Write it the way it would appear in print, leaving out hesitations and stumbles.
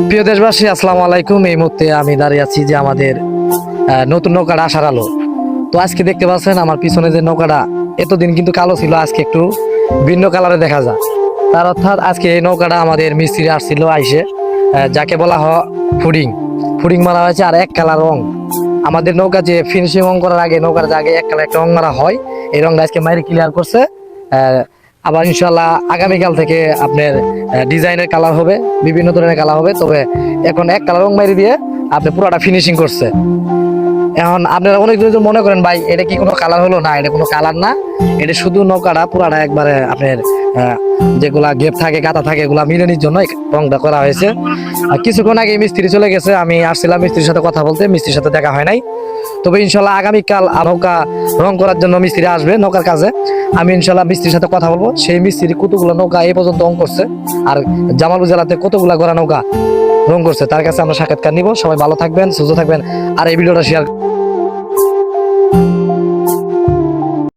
প্রিয় দেশবাসী, আসসালামু আলাইকুম। এই মুহূর্তে আমি দাঁড়িয়ে আছি যে আমাদের নতুন নৌকাটা আসার আলো। তো আজকে দেখতে পাচ্ছেন আমার পিছনে যে নৌকাটা এতদিন কিন্তু কালো ছিল, আজকে একটু ভিন্ন কালারে দেখা যায়। তার অর্থাৎ আজকে এই নৌকাটা আমাদের মিস্ত্রি আসছিল আইসে, যাকে বলা হয় ফুডিং ফুডিং মারা হয়েছে। আর এক কালার রং আমাদের নৌকা যে ফিনিশিং রং করার আগে নৌকার যে আগে এক কালার একটা রং মারা হয়, এই রংটা আজকে মাইরে ক্লিয়ার করছে। আবার ইনশাল্লাহ আগামীকাল থেকে আপনার ডিজাইনের কালার হবে, বিভিন্ন ধরনের কালার হবে। তবে এখন এক কালার রং মারি দিয়ে আপনি পুরোটা ফিনিশিং করছে। এখন আপনারা অনেক জন মনে করেন ভাই এটা কি কোনো কালার হলো? না, এটা কোনো কালার না, এটা শুধু নৌকাটা পুরাটা একবারে আপনার যেগুলা গেপ থাকে গাতা থাকে এগুলা মিলানোর জন্য রংটা করা হয়েছে। আর কিছুক্ষণ আগে মিস্ত্রি চলে গেছে, আমি আসছিলাম মিস্ত্রির সাথে কথা বলতে, মিস্ত্রির সাথে দেখা হয় নাই। তবে ইনশাল্লাহ আগামীকাল নৌকা রং করার জন্য মিস্ত্রি আসবে নৌকার কাজে। আমি ইনশাল্লাহ মিস্ত্রির সাথে কথা বলবো, সেই মিস্ত্রি কতগুলো নৌকা এই পর্যন্ত রং করছে আর জামালপুর জেলাতে কতগুলা গড়া নৌকা রং করছে তার কাছে আমরা সাক্ষাৎকার নিব। সবাই ভালো থাকবেন, সুস্থ থাকবেন, আর এই ভিডিওটা শেয়ার